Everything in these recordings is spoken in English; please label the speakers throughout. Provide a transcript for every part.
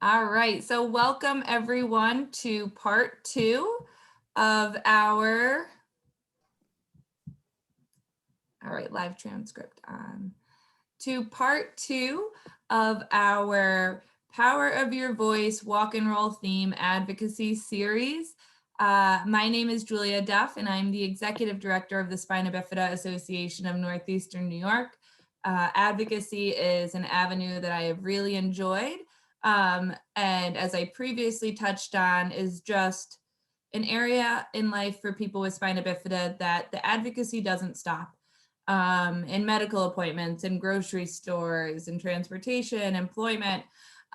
Speaker 1: All right, so welcome everyone to part two of our, all right, live transcript on, to part two of our Power of Your Voice Walk and Roll theme advocacy series. My name is Julia Duff, and I'm the Executive Director of the Spina Bifida Association of Northeastern New York. Advocacy is an avenue that I have really enjoyed. And as I previously touched on, is just an area in life for people with spina bifida that the advocacy doesn't stop. In medical appointments, in grocery stores, in transportation, employment,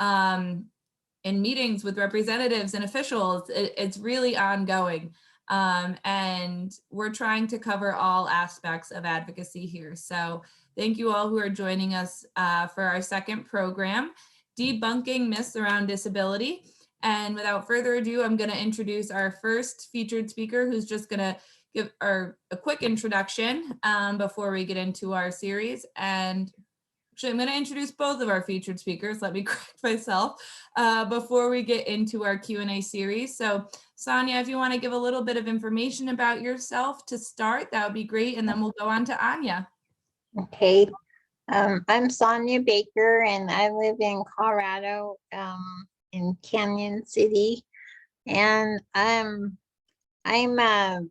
Speaker 1: in meetings with representatives and officials, it's really ongoing. And we're trying to cover all aspects of advocacy here. So thank you all who are joining us for our second program, Debunking Myths Around Disability. And without further ado, I'm going to introduce our first featured speaker, who's just going to give a quick introduction before we get into our series. And actually, I'm going to introduce both of our featured speakers. Let me correct myself before we get into our Q&A series. So Sonia, if you want to give a little bit of information about yourself to start, that would be great. And then we'll go on to Anya.
Speaker 2: Okay. I'm Sonia Baker, and I live in Colorado, in Canyon City, and I'm an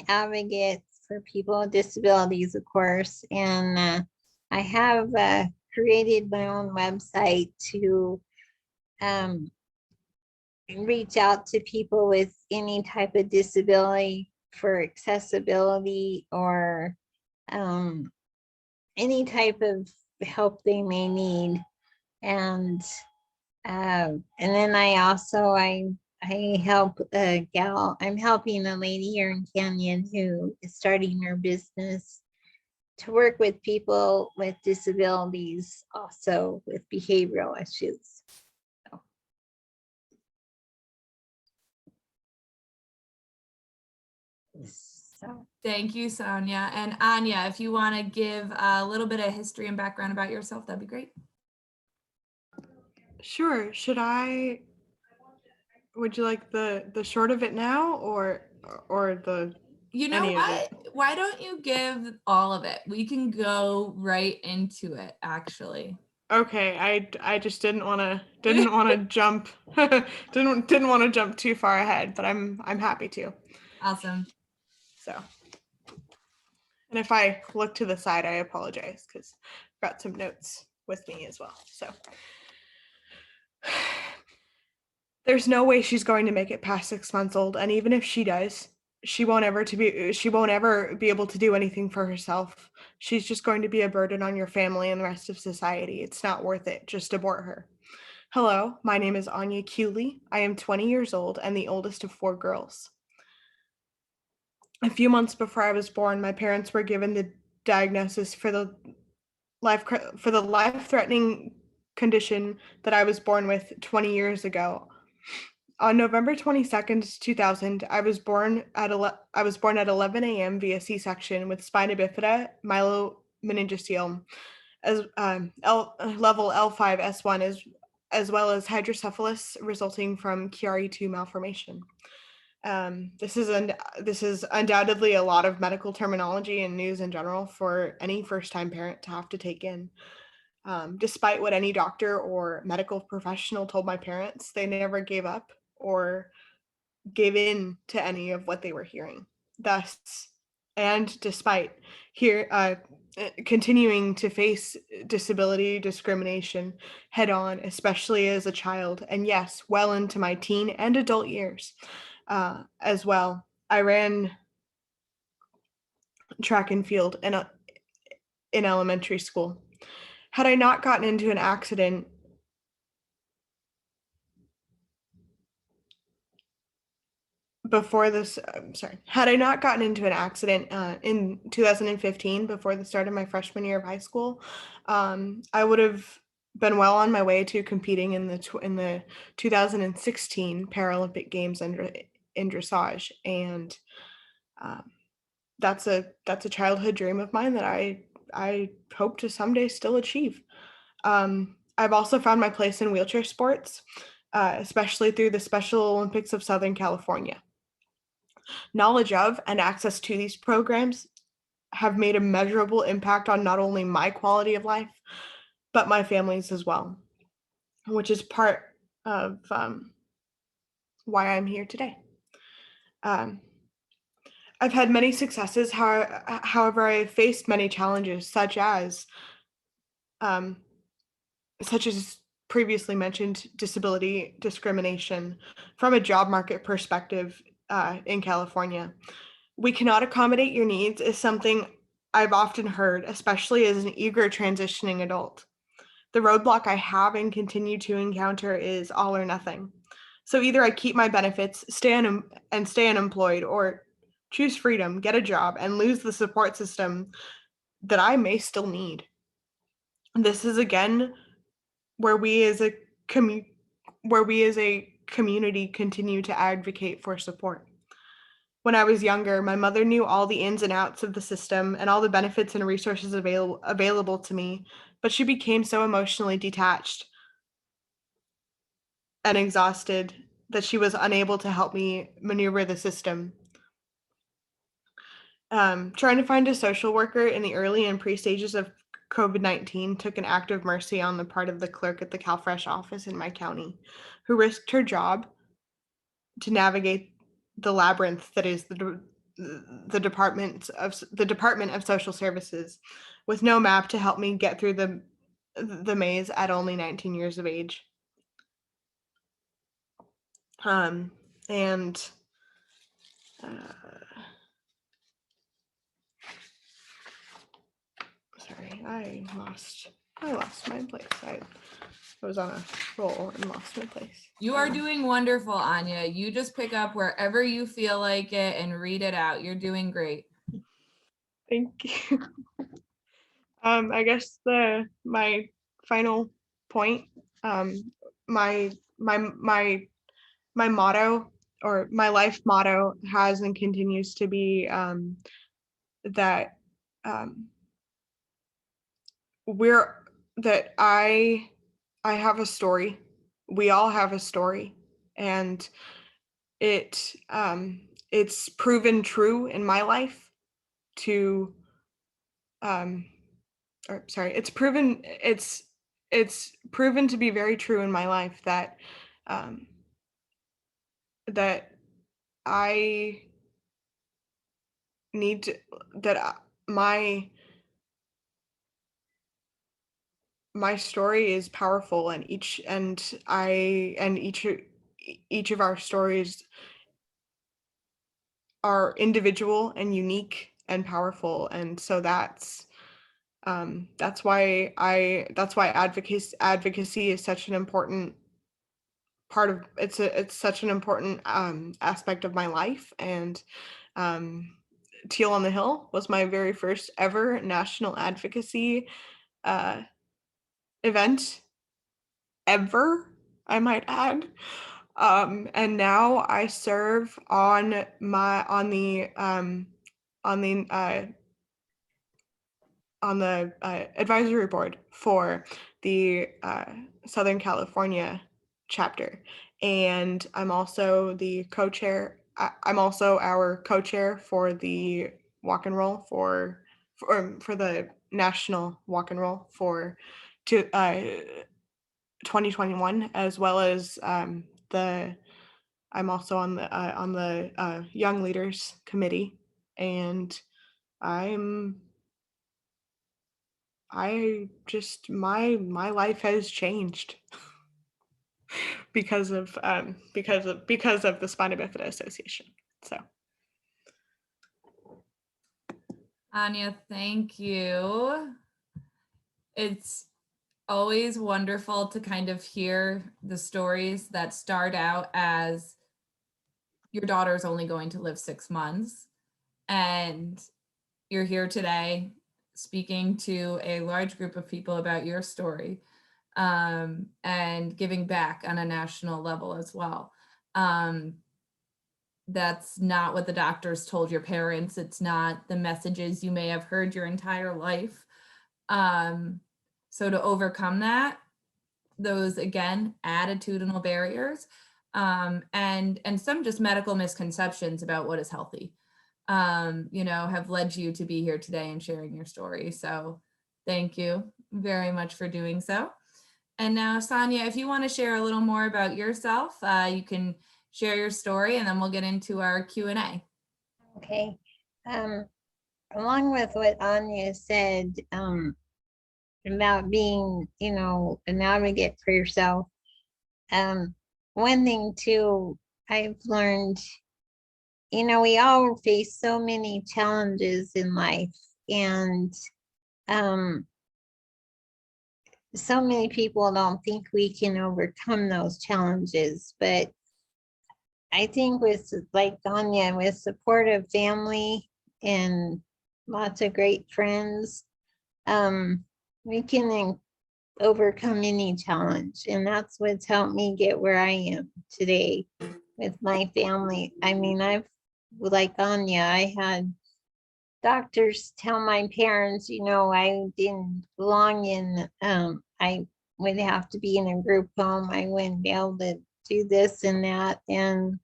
Speaker 2: advocate for people with disabilities, of course, and I have created my own website to reach out to people with any type of disability for accessibility or any type of help they may need. And then I help a gal. I'm helping a lady here in Canyon who is starting her business to work with people with disabilities, also with behavioral issues. So.
Speaker 1: Thank you, Sonia. And Anya, if you want to give a little bit of history and background about yourself, that'd be great.
Speaker 3: Sure. Would you like the short of it now or the
Speaker 1: You know what? Why don't you give all of it? We can go right into it, actually.
Speaker 3: Okay, I just didn't want to jump didn't want to jump too far ahead, but I'm happy to.
Speaker 1: Awesome.
Speaker 3: So, and if I look to the side, I apologize because I've got some notes with me as well. So, there's no way she's going to make it past 6 months old, and even if she does, she won't ever be able to do anything for herself. She's just going to be a burden on your family and the rest of society. It's not worth it. Just abort her. Hello, my name is Anya Cooley. I am 20 years old and the oldest of 4 girls. A few months before I was born, my parents were given the diagnosis for the life-threatening condition that I was born with 20 years ago. On November 22nd, 2000, I was born at 11 a.m. via C-section with spina bifida, myelomeningocele, as level L5S1, as well as hydrocephalus resulting from Chiari2 malformation. This is undoubtedly a lot of medical terminology and news in general for any first-time parent to have to take in. Despite what any doctor or medical professional told my parents, they never gave up or gave in to any of what they were hearing. Thus, and despite continuing to face disability discrimination head on, especially as a child, and yes, well into my teen and adult years as well. I ran track and field in elementary school. Had I not gotten into an accident had I not gotten into an accident in 2015 before the start of my freshman year of high school, I would have been well on my way to competing in the 2016 Paralympic Games in dressage, and that's a childhood dream of mine that I hope to someday still achieve. I've also found my place in wheelchair sports, especially through the Special Olympics of Southern California. Knowledge of and access to these programs have made a measurable impact on not only my quality of life, but my family's as well, which is part of why I'm here today. I've had many successes, however, I have faced many challenges, um, such as previously mentioned disability discrimination from a job market perspective in California. We cannot accommodate your needs is something I've often heard, especially as an eager transitioning adult. The roadblock I have and continue to encounter is all or nothing. So either I keep my benefits, stay unemployed, or choose freedom, get a job, and lose the support system that I may still need. This is again where we as a community continue to advocate for support. When I was younger, my mother knew all the ins and outs of the system and all the benefits and resources available to me, but she became so emotionally detached and exhausted that she was unable to help me maneuver the system. Trying to find a social worker in the early and pre-stages of COVID-19 took an act of mercy on the part of the clerk at the CalFresh office in my county, who risked her job to navigate the labyrinth that is the Department of Social Services, with no map to help me get through the maze at only 19 years of age. And sorry, I lost my place. I was on a roll and lost my place.
Speaker 1: You are doing wonderful, Anya. You just pick up wherever you feel like it and read it out. You're doing great.
Speaker 3: Thank you. I guess my final point, my motto, or my life motto, has and continues to be that I have a story. We all have a story, and it's proven true in my life to it's proven to be very true in my life that that I need to that my story is powerful, and each of our stories are individual and unique and powerful, and so that's why advocacy is such an important part of it's such an important aspect of my life. And Teal on the Hill was my very first ever national advocacy event ever, I might add. And now I serve on the advisory board for the Southern California chapter, and I'm also the co-chair. I'm also our co-chair for the walk and roll for the national walk and roll for 2021, as well as I'm also on the Young Leaders Committee, and my life has changed because of the Spina Bifida Association. So
Speaker 1: Anya, thank you. It's always wonderful to kind of hear the stories that start out as your daughter's only going to live 6 months, and you're here today speaking to a large group of people about your story, and giving back on a national level as well. That's not what the doctors told your parents. It's not the messages you may have heard your entire life. So to overcome that those, again, attitudinal barriers, and some just medical misconceptions about what is healthy, have led you to be here today and sharing your story. So thank you very much for doing so. And now, Sonia, if you want to share a little more about yourself, you can share your story, and then we'll get into our Q&A.
Speaker 2: Okay. Along with what Anya said, about being, an advocate for yourself. One thing too, I've learned, we all face so many challenges in life, and so many people don't think we can overcome those challenges. But I think with, like Anya, with supportive family and lots of great friends, we can overcome any challenge. And that's what's helped me get where I am today with my family. I mean, like Anya, I had doctors tell my parents, I didn't belong in, I would have to be in a group home. I wouldn't be able to do this and that. And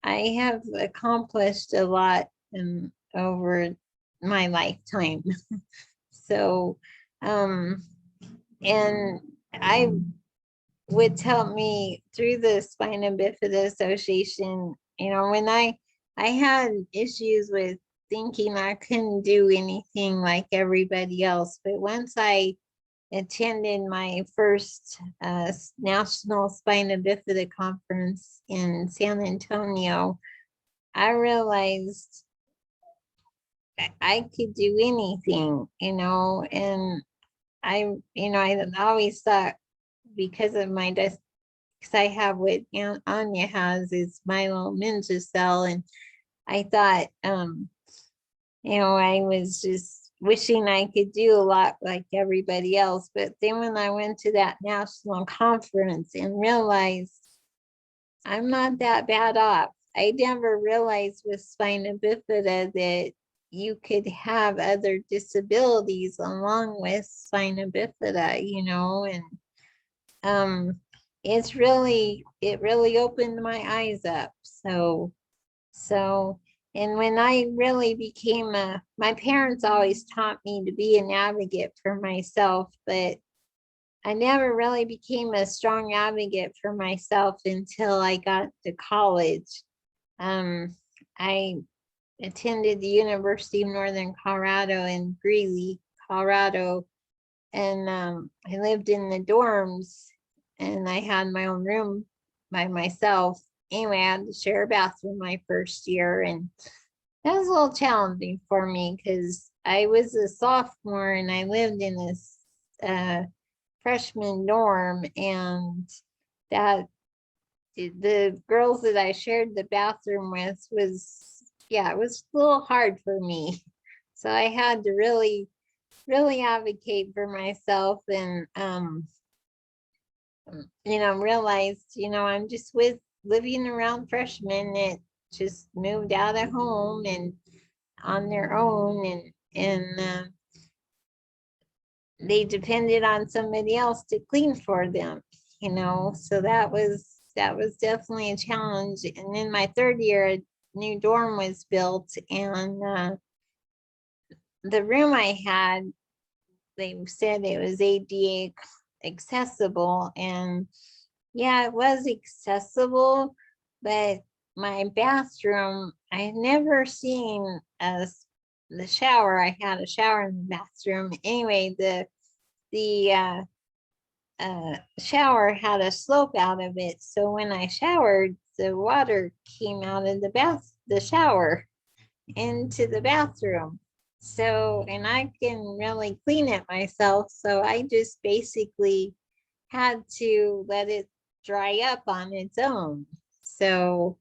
Speaker 2: I have accomplished a lot over my lifetime. So, and I would help me through the Spina Bifida Association. When I had issues with thinking I couldn't do anything like everybody else, but once I attended my first National Spina Bifida Conference in San Antonio, I realized I could do anything, and I always thought, because of my because I have what Anya has, is myelin-meningeal, and I thought, I was just wishing I could do a lot like everybody else. But then when I went to that national conference and realized I'm not that bad off, I never realized with spina bifida that you could have other disabilities along with spina bifida, and it really opened my eyes up. So and when I really became my parents always taught me to be an advocate for myself, but I never really became a strong advocate for myself until I got to college. I attended the University of Northern Colorado in Greeley, Colorado, and I lived in the dorms, and I had my own room by myself. Anyway, I had to share a bathroom my first year, and that was a little challenging for me because I was a sophomore and I lived in this freshman dorm, and that the girls that I shared the bathroom with it was a little hard for me. So I had to really advocate for myself, and realized, I'm just with living around freshmen that just moved out of home and on their own, and they depended on somebody else to clean for them, so that was definitely a challenge. And in my third year, a new dorm was built, and the room I had, they said it was ADA accessible, and yeah, it was accessible, but my bathroom, I had never seen the shower. I had a shower in the bathroom. Anyway, the shower had a slope out of it, so when I showered, the water came out of the shower into the bathroom. So, and I can really clean it myself, so I just basically had to let it dry up on its own. So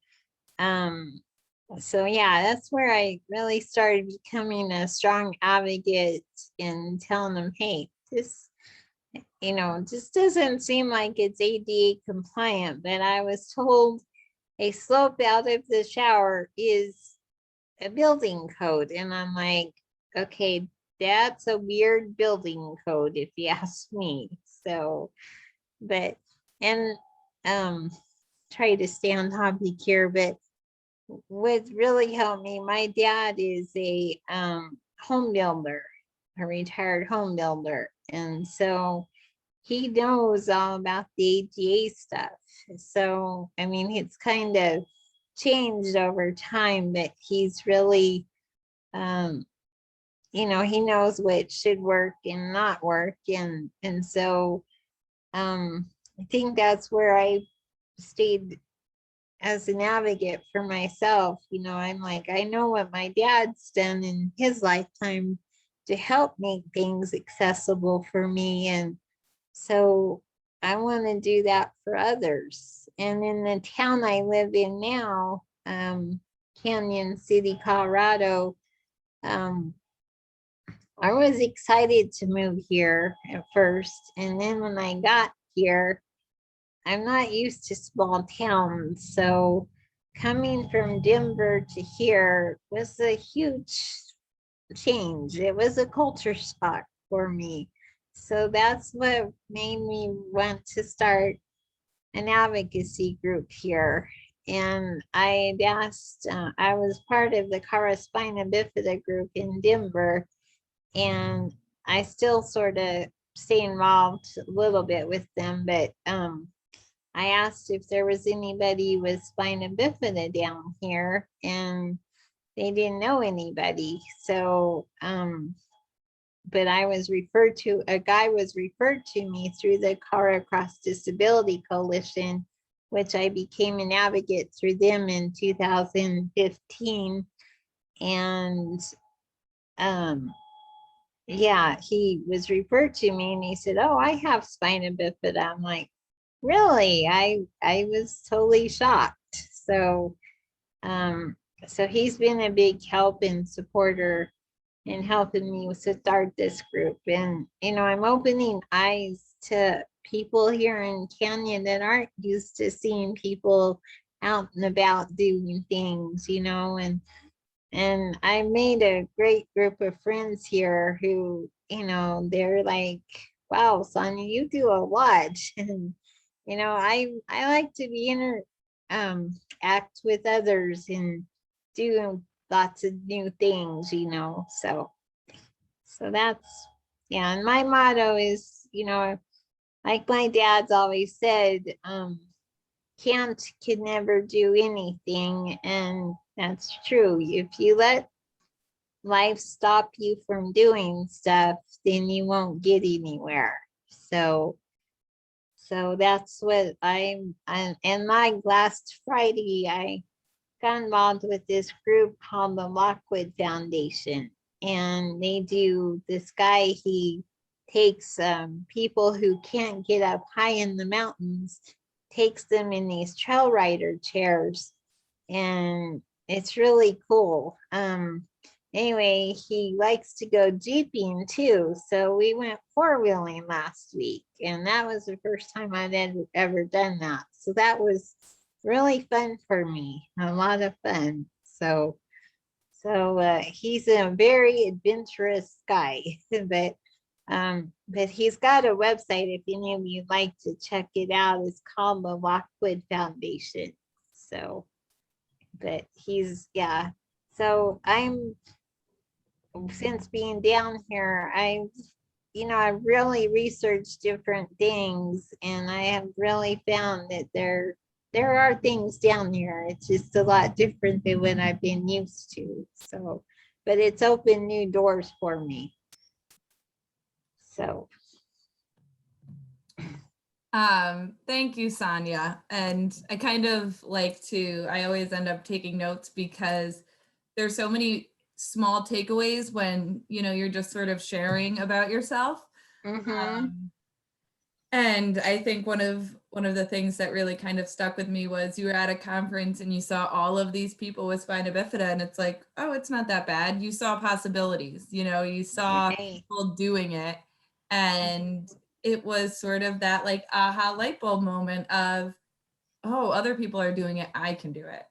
Speaker 2: yeah, that's where I really started becoming a strong advocate and telling them, hey, this just doesn't seem like it's ADA compliant. But I was told a slope out of the shower is a building code, and I'm like, okay, that's a weird building code if you ask me. So but, and try to stay on topic here, but what really helped me, my dad is a home builder, a retired home builder. And so he knows all about the ADA stuff. So, I mean, it's kind of changed over time, but he's really, you know, he knows what should work and not work. And so I think that's where I stayed as an advocate for myself. You know, I'm like, I know what my dad's done in his lifetime to help make things accessible for me. And so I want to do that for others. And in the town I live in now, Canyon City, Colorado, I was excited to move here at first. And then when I got here, I'm not used to small towns. So coming from Denver to here was a huge change. It was a culture shock for me. So that's what made me want to start an advocacy group here. And I had asked, I was part of the Cara Spina Bifida group in Denver, and I still sort of stay involved a little bit with them, but I asked if there was anybody with spina bifida down here, and they didn't know anybody. So, but I was referred to, a guy was referred to me through the Cara Cross Disability Coalition, which I became an advocate through them in 2015. And yeah, he was referred to me and he said, oh, I have spina bifida. I'm like, really? I was totally shocked. So so he's been a big help and supporter in helping me to start this group. And you know, I'm opening eyes to people here in Canyon that aren't used to seeing people out and about doing things, you know, and I made a great group of friends here who, you know, they're like, wow, Sonia, you do a lot. And, you know, I like to be act with others and do lots of new things, you know. So that's, yeah. And my motto is, you know, like my dad's always said, can't can never do anything. And that's true. If you let life stop you from doing stuff, then you won't get anywhere. So that's what and my last Friday, I got involved with this group called the Lockwood Foundation. And they do, this guy, he takes people who can't get up high in the mountains, takes them in these trail rider chairs. And it's really cool. Anyway, he likes to go jeeping too. So we went four-wheeling last week, and that was the first time I'd ever done that. So that was really fun for me, a lot of fun. So he's a very adventurous guy, but he's got a website if any of you'd like to check it out. It's called the Lockwood Foundation. So, but he's, yeah. So I'm, since being down here, you know, I've really researched different things, and I have really found that there are things down here. It's just a lot different than what I've been used to. So, but it's opened new doors for me. So.
Speaker 1: Thank you, Sonia. And I kind of like to, I always end up taking notes because there's so many small takeaways when, you know, you're just sort of sharing about yourself. And I think one of the things that really kind of stuck with me was you were at a conference and you saw all of these people with spina bifida, and it's like, oh, it's not that bad. You saw possibilities, you know, you saw people doing it, and it was sort of that like aha light bulb moment of, oh, other people are doing it, I can do it.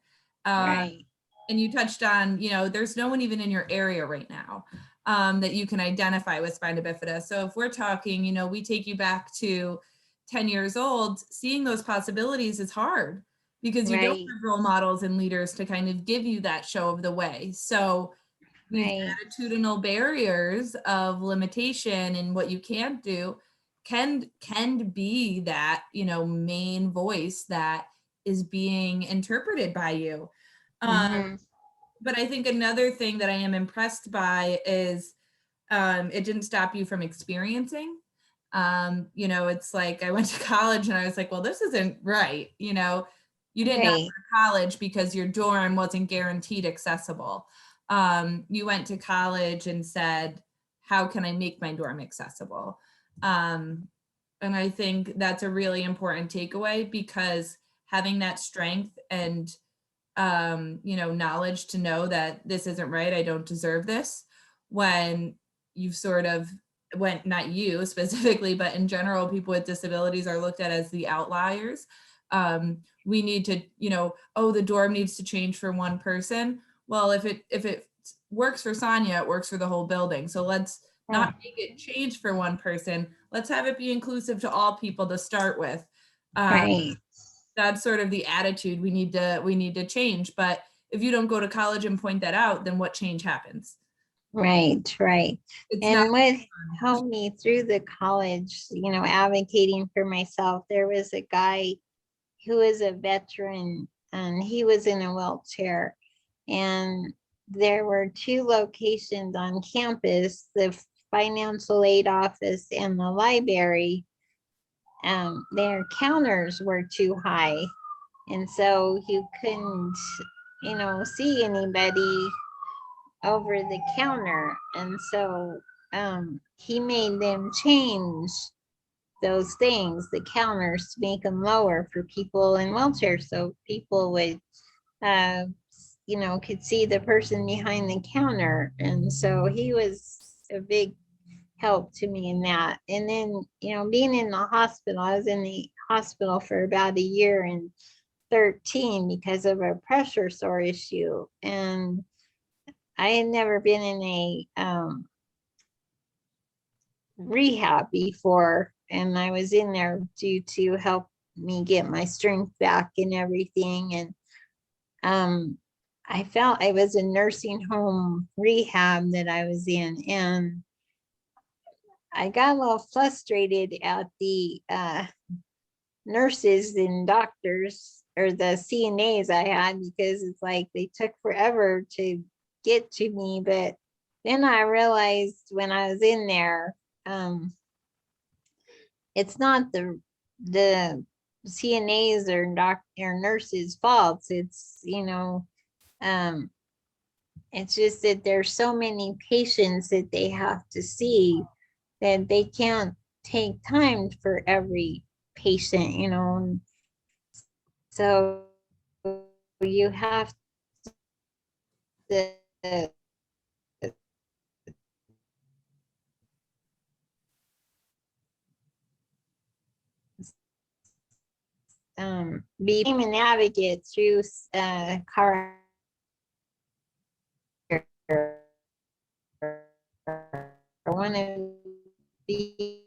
Speaker 2: Right.
Speaker 1: And you touched on, you know, there's no one even in your area right now that you can identify with spina bifida. So if we're talking, you know, we take you back to 10 years old, seeing those possibilities is hard because you don't
Speaker 2: Right.
Speaker 1: have role models and leaders to kind of give you that show of the way. So these
Speaker 2: Right.
Speaker 1: attitudinal barriers of limitation and what you can't do can be that, you know, main voice that is being interpreted by you.
Speaker 2: Mm-hmm.
Speaker 1: But I think another thing that I am impressed by is it didn't stop you from experiencing. You know, it's like I went to college and I was like, well, this isn't right. You know, you didn't not go
Speaker 2: Right.
Speaker 1: to college because your dorm wasn't guaranteed accessible. You went to college and said, how can I make my dorm accessible? And I think that's a really important takeaway, because having that strength and you know, knowledge to know that this isn't right, I don't deserve this, when you've sort of went, not you specifically, but in general, people with disabilities are looked at as the outliers. We need to, you know, oh, the dorm needs to change for one person. Well, if it works for Sonia, it works for the whole building. So let's not make it change for one person. Let's have it be inclusive to all people to start with.
Speaker 2: Right.
Speaker 1: That's sort of the attitude we need to change. But if you don't go to college and point that out, then what change happens?
Speaker 2: Right. Right.
Speaker 1: It's not
Speaker 2: And what
Speaker 1: fun.
Speaker 2: helped me through the college, advocating for myself, there was a guy who was a veteran and he was in a wheelchair. And there were two locations on campus, the financial aid office and the library. Their counters were too high. And so you couldn't, see anybody over the counter. And so he made them change those things, the counters, to make them lower for people in wheelchairs, so people would uh, could see the person behind the counter. And so he was a big help to me in that. And then, being in the hospital, I was in the hospital for about a year and 13 because of a pressure sore issue. And I had never been in a rehab before, and I was in there to help me get my strength back and everything. And I felt I was a nursing home rehab that I was in, and I got a little frustrated at the nurses and doctors, or the CNAs I had, because it's like they took forever to get to me. But then I realized when I was in there, it's not the CNAs or nurses' faults. It's it's just that there's so many patients that they have to see that they can't take time for every patient. So you have to be an advocate through car. I want to be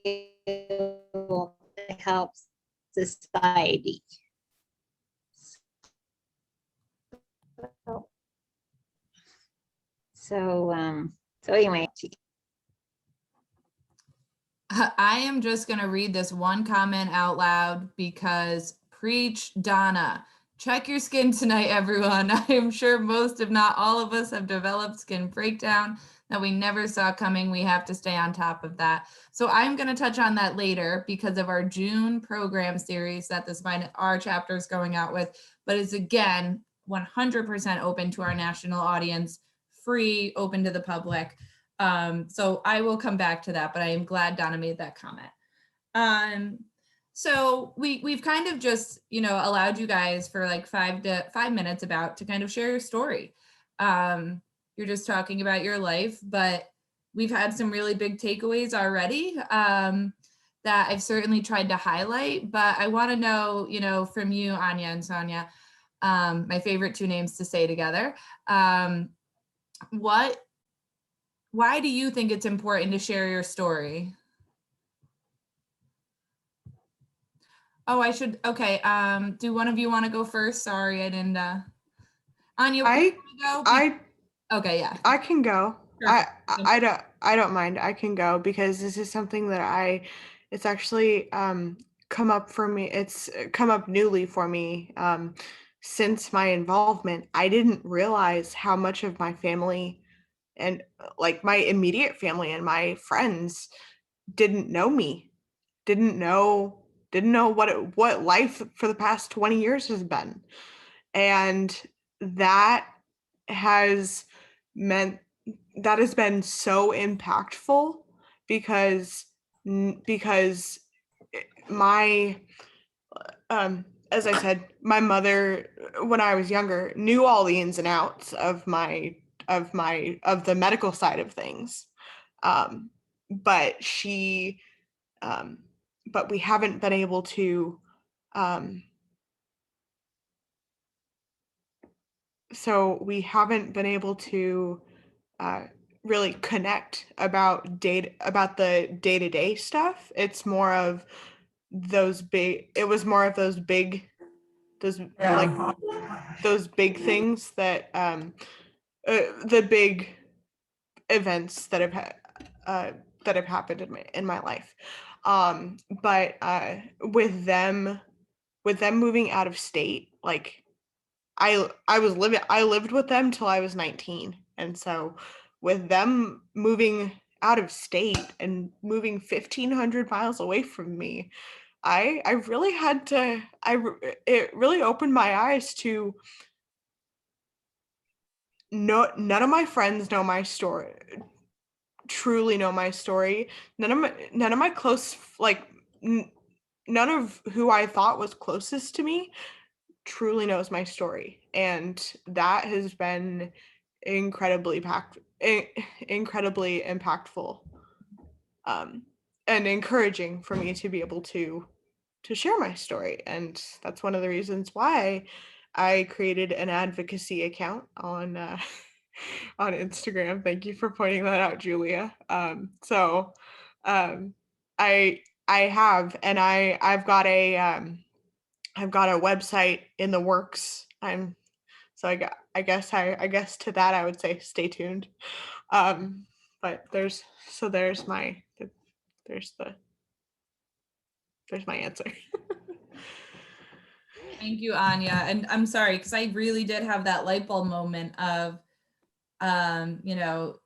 Speaker 2: able to help society. So anyway.
Speaker 1: I am just going to read this one comment out loud because preach, Donna. Check your skin tonight, everyone. I am sure most, if not all of us, have developed skin breakdown that we never saw coming. We have to stay on top of that. So I'm going to touch on that later because of our June program series that this our chapter is going out with. But it's, again, 100% open to our national audience, free, open to the public. So I will come back to that, but I am glad Donna made that comment. So we've kind of just, allowed you guys for like 5 minutes to kind of share your story. You're just talking about your life, but we've had some really big takeaways already that I've certainly tried to highlight. But I want to know, from you, Anya and Sonia, my favorite two names to say together, why do you think it's important to share your story? Oh, I should. Okay. Do one of you want to go first? Sorry, I didn't. Anya, you
Speaker 3: I
Speaker 1: wanna go?
Speaker 3: I
Speaker 1: Okay, yeah.
Speaker 3: I can go.
Speaker 1: Perfect.
Speaker 3: I don't mind. I can go because this is something that it's actually come up for me. It's come up newly for me since my involvement. I didn't realize how much of my family and like my immediate family and my friends didn't know me. Didn't know what life for the past 20 years has been. And that has meant that has been so impactful because because my as I said, my mother when I was younger knew all the ins and outs of of the medical side of things. Um, but she um, but we haven't been able to um, so we haven't been able to uh, really connect about the day-to-day stuff. It's more of those big it was more of those like those big things that the big events uh, that have happened in my life. But with them moving out of state, like I lived with them till I was 19. And so with them moving out of state and moving 1,500 miles away from me, I really had to it really opened my eyes to none of my friends know my story, truly know my story. None of my close none of who I thought was closest to me truly knows my story, and that has been incredibly incredibly impactful, um, and encouraging for me to be able to share my story. And that's one of the reasons why I created an advocacy account on on Instagram. Thank you for pointing that out, Julia. Um, I have, and I've got a website in the works. I guess to that I would say stay tuned. Um, but there's there's the there's my answer.
Speaker 1: Thank you, Anya. And I'm sorry, because I really did have that light bulb moment of, you know,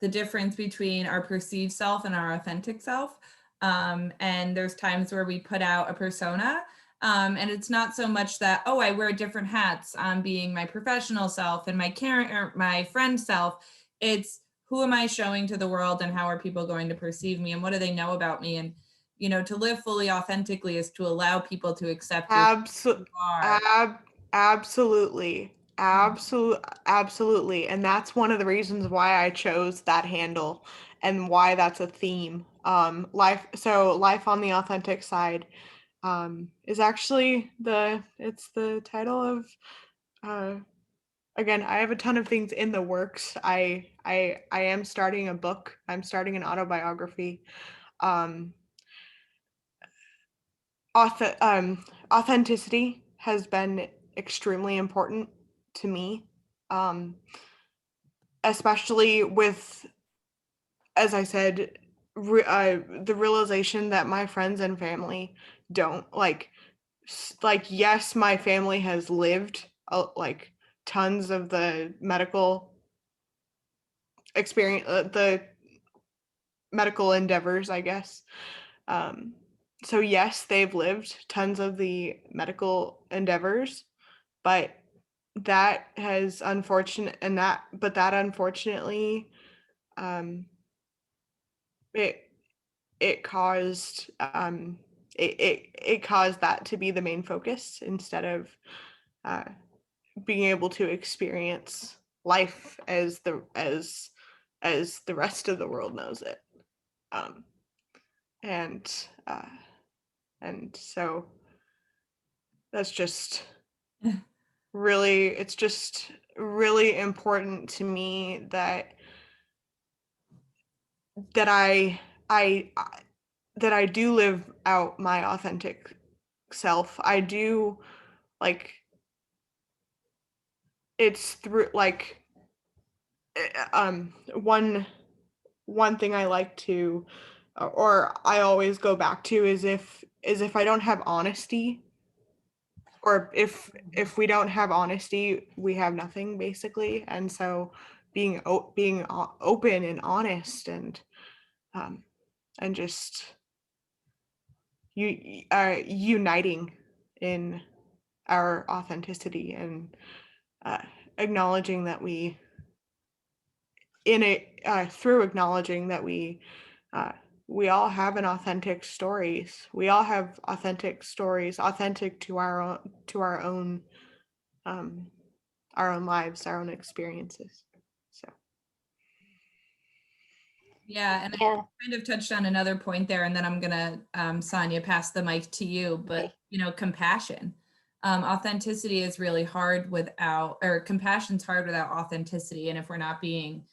Speaker 1: the difference between our perceived self and our authentic self. And there's times where we put out a persona. And it's not so much that, oh, I wear different hats on being my professional self and my character, my friend self. It's who am I showing to the world and how are people going to perceive me and what do they know about me? And, you know, to live fully authentically is to allow people to accept you
Speaker 3: Absolutely,
Speaker 1: who you are.
Speaker 3: absolutely, absolutely, and that's one of the reasons why I chose that handle and why that's a theme. Life on the authentic side is actually it's the title of uh, again, I have a ton of things in the works. I am starting a book. I'm starting an autobiography. Um, Authenticity has been extremely important to me, um, especially with, as I said, the realization that my friends and family don't like. Yes, my family has lived like tons of the the medical endeavors, I guess. Um, so yes, they've lived tons of the medical endeavors, but that unfortunately, um, it it caused it caused that to be the main focus instead of uh, being able to experience life as the rest of the world knows it. Um, and uh, and so that's just it's just really important to me that I that I do live out my authentic self. I do like it's through like one thing I like to or I always go back to is if I don't have honesty, or if we don't have honesty, we have nothing basically. And so being open and honest um and just uniting in our authenticity, and uh, acknowledging that we in a through acknowledging that uh, we all have an authentic stories. We all have authentic stories, authentic to um, our own lives, our own experiences. So
Speaker 1: Yeah, and I
Speaker 2: Yeah.
Speaker 1: kind of touched on another point there, and then I'm gonna, Sonia, pass the mic to you. But
Speaker 2: Okay.
Speaker 1: compassion, authenticity is really hard without, or compassion's hard without authenticity. And if we're not being,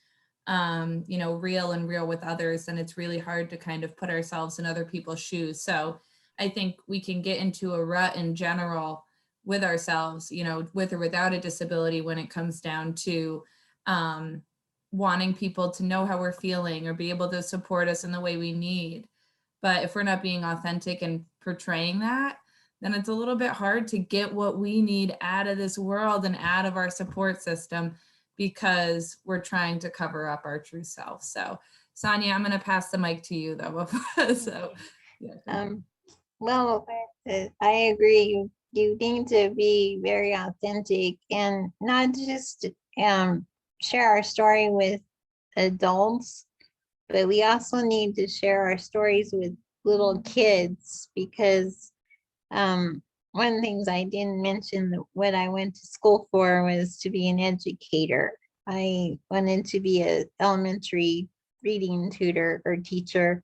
Speaker 1: real and real with others, then it's really hard to kind of put ourselves in other people's shoes. So I think we can get into a rut in general with ourselves, with or without a disability, when it comes down to, um, wanting people to know how we're feeling or be able to support us in the way we need. But if we're not being authentic and portraying that, then it's a little bit hard to get what we need out of this world and out of our support system, because we're trying to cover up our true self. So, Sonia, I'm going to pass the mic to you though. So, yeah.
Speaker 2: Well, I agree. You need to be very authentic and not just share our story with adults, but we also need to share our stories with little kids, because one of the things I didn't mention, that what I went to school for was to be an educator. I wanted to be an elementary reading tutor or teacher,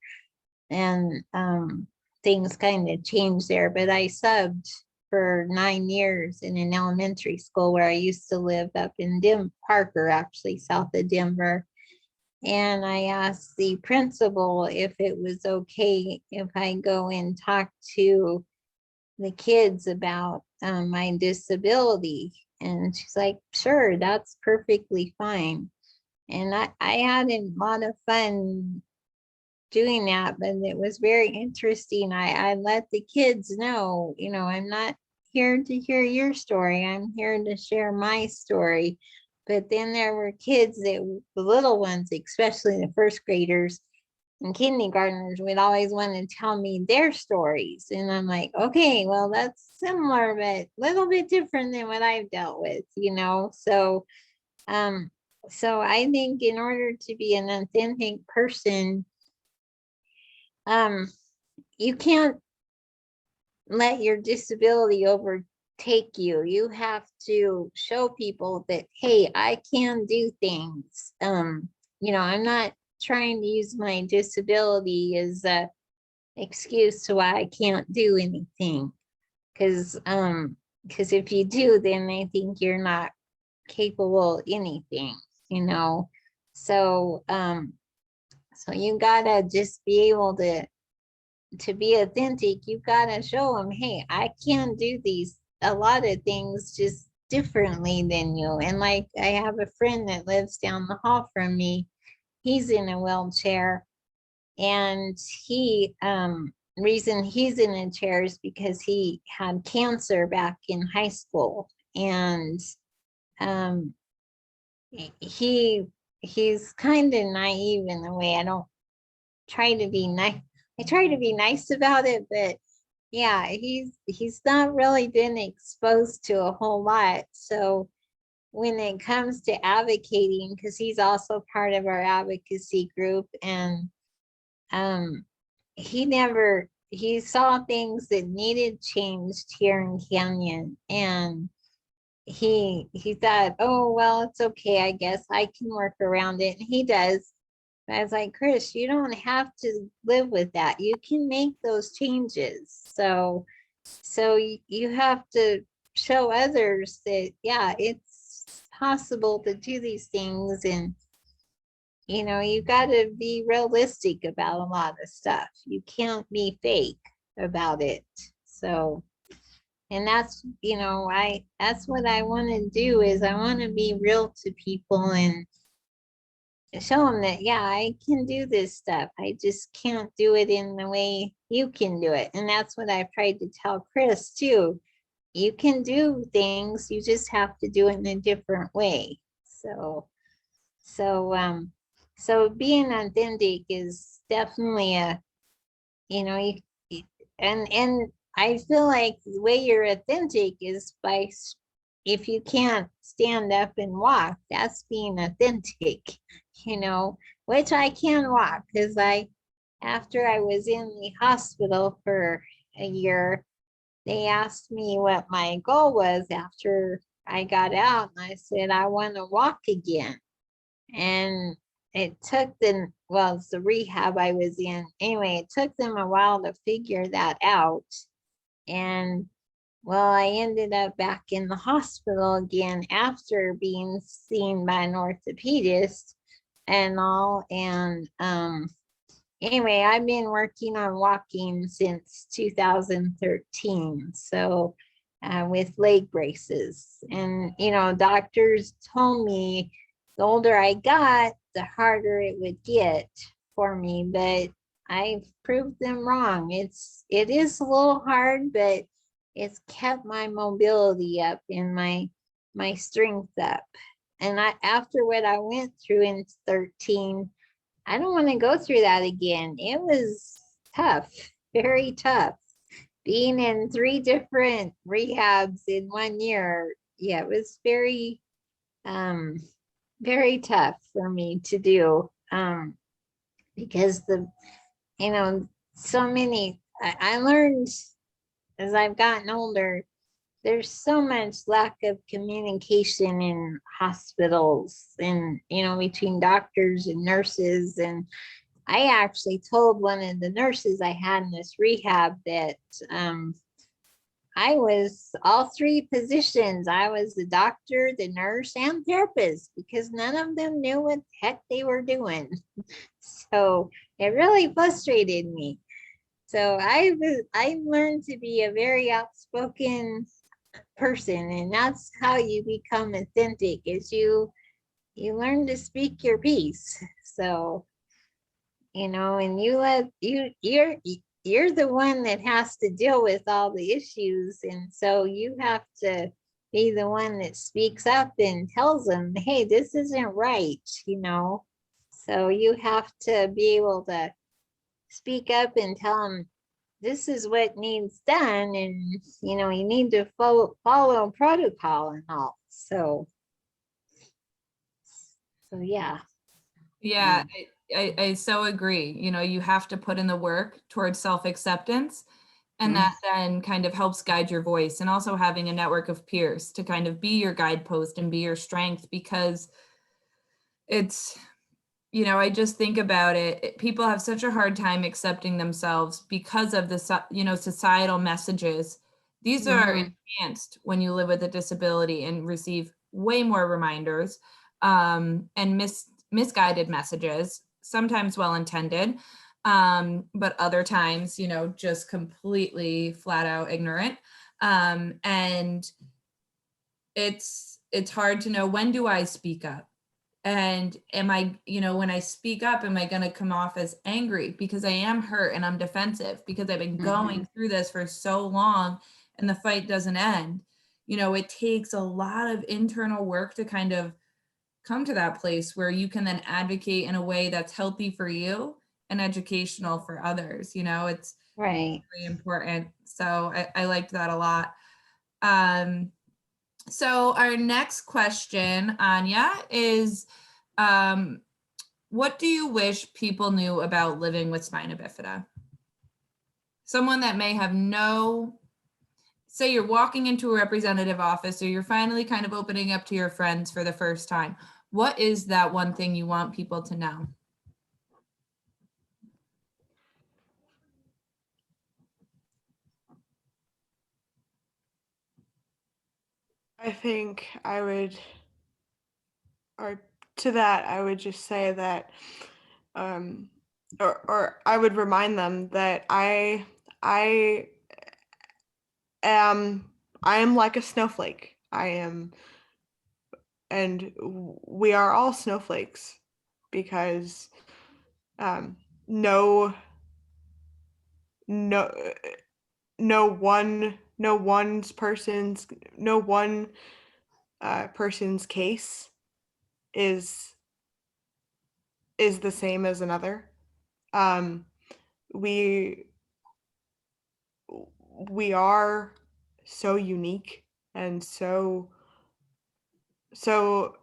Speaker 2: and things kind of changed there. But I subbed for 9 years in an elementary school where I used to live up in Parker, actually south of Denver. And I asked the principal if it was okay if I go and talk to the kids about my disability. And she's like, sure, that's perfectly fine. And I had a lot of fun doing that, but it was very interesting. I let the kids know, I'm not here to hear your story. I'm here to share my story. But then there were kids that, the little ones, especially the first graders and kindergartners, would always want to tell me their stories. And I'm like, okay, well, that's similar, but a little bit different than what I've dealt with. Um, so I think in order to be an authentic person, you can't let your disability overtake you. You have to show people that, hey, I can do things. I'm not trying to use my disability as a excuse to why I can't do anything. Because if you do, then they think you're not capable of anything, you know. So so you gotta just be able to be authentic. You gotta show them, hey, I can do these a lot of things just differently than you. And like, I have a friend that lives down the hall from me. He's in a wheelchair, and he reason he's in a chair is because he had cancer back in high school. And um he he's kind of naive in the way. I don't try to be nice. I try to be nice about it, but yeah, he's not really been exposed to a whole lot. So when it comes to advocating, because he's also part of our advocacy group, and um he saw things that needed changed here in Canyon, and he thought, oh well, it's okay, I guess I can work around it. And he does. I was like, Chris, you don't have to live with that. You can make those changes. So you have to show others that, yeah, it's possible to do these things. And, you got to be realistic about a lot of stuff. You can't be fake about it. So And that's, that's what I want to do, is I want to be real to people and show them that, yeah, I can do this stuff. I just can't do it in the way you can do it. And that's what I've tried to tell Chris too. You can do things, you just have to do it in a different way. So so being authentic is definitely a, you and I feel like the way you're authentic is by if you can't stand up and walk, that's being authentic, you know, which I can walk, because after I was in the hospital for a year, they asked me what my goal was after I got out, and I said I want to walk again. And it took them, well, it's the rehab I was in. Anyway, it took them a while to figure that out. And well, I ended up back in the hospital again after being seen by an orthopedist and all. And anyway, I've been working on walking since 2013. So with leg braces. And, doctors told me the older I got, the harder it would get for me. But I've proved them wrong. It is a little hard, but it's kept my mobility up and my strength up. And after what I went through in 13, I don't want to go through that again. It was tough, very tough. Being in 3 different rehabs in 1 year, yeah, it was um, very tough for me to do, because so many, I learned as I've gotten older, there's so much lack of communication in hospitals and, between doctors and nurses. And I actually told one of the nurses I had in this rehab that I was all 3 positions. I was the doctor, the nurse, and therapist, because none of them knew what the heck they were doing. So it really frustrated me. So I learned to be a very outspoken person, and that's how you become authentic, is you learn to speak your piece. So, and you're the one that has to deal with all the issues, and so you have to be the one that speaks up and tells them, hey, this isn't right. So you have to be able to speak up and tell them this is what needs done, and you need to follow protocol and all. So yeah.
Speaker 1: Yeah, I so agree. You have to put in the work towards self-acceptance, and that then kind of helps guide your voice, and also having a network of peers to kind of be your guidepost and be your strength, because it's, I just think about it. People have such a hard time accepting themselves because of the, societal messages. These are enhanced when you live with a disability and receive way more reminders, and misguided messages, sometimes well-intended, but other times, just completely flat out ignorant. And it's hard to know, when do I speak up? And am I, when I speak up, am I going to come off as angry because I am hurt and I'm defensive because I've been going through this for so long and the fight doesn't end? It takes a lot of internal work to kind of come to that place where you can then advocate in a way that's healthy for you and educational for others. It's
Speaker 2: Right.
Speaker 1: very important. So I liked that a lot. So our next question, Anya, is what do you wish people knew about living with spina bifida? Someone that may have say you're walking into a representative office, or you're finally kind of opening up to your friends for the first time. What is that one thing you want people to know?
Speaker 3: I think to that, I would just say that, or I would remind them that I am am like a snowflake. And we are all snowflakes because um, no, no, no one person's case is the same as another. Um, we we are so unique and so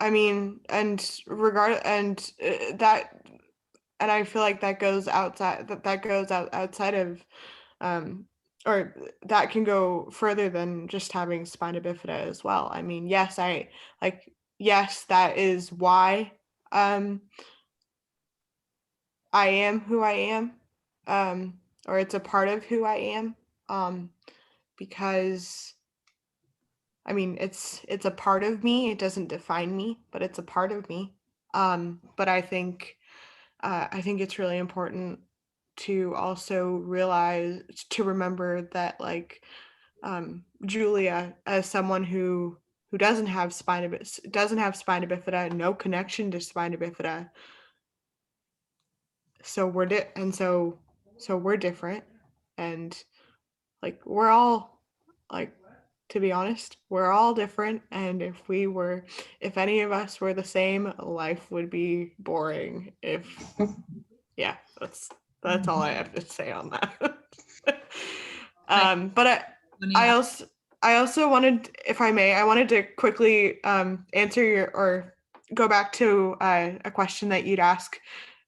Speaker 3: I mean, and regard and that and I feel like that goes outside of um or that can go further than just having spina bifida as well. I mean, yes, yes, that is why um I am who I am, or it's a part of who I am, um, because I mean, it's a part of me. It doesn't define me, but it's a part of me. But I think it's really important to also remember that, like, Julia, as someone who doesn't have spina bifida, no connection to spina bifida, so so we're different, and like we're all like to be honest, we're all different, and if any of us were the same, life would be boring. If Yeah, that's all I have to say on that. But I
Speaker 1: Yeah.
Speaker 3: also wanted, if I may, I wanted to quickly answer or go back to a question that you'd ask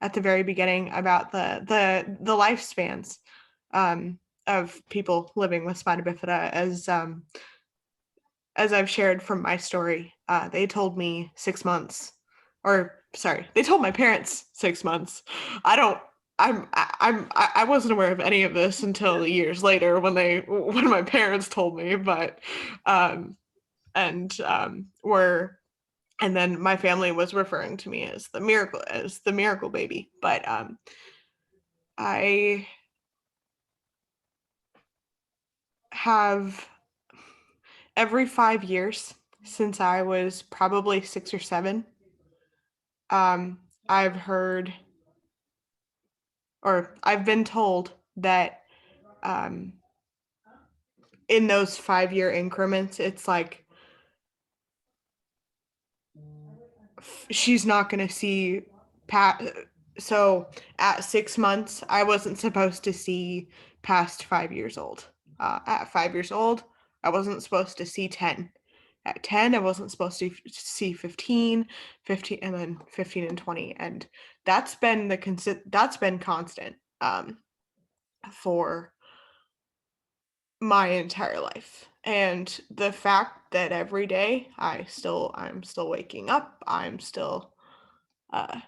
Speaker 3: at the very beginning about the lifespans of people living with spina bifida. As I've shared from my story, they told me 6 months, or sorry, they told my parents 6 months. I don't. I wasn't aware of any of this until years later when my parents told me, but and were and then my family was referring to me as the miracle baby. But I have every 5 years since I was probably 6 or 7, I've heard, or I've been told that um, in those 5 year increments, it's like she's not going to see past. So at 6 months, I wasn't supposed to see past 5 years old. At 5 years old, I wasn't supposed to see 10. At 10, I wasn't supposed to see 15, and then 15 and 20. And that's been constant for my entire life. And the fact that every day I'm still waking up, I'm uh,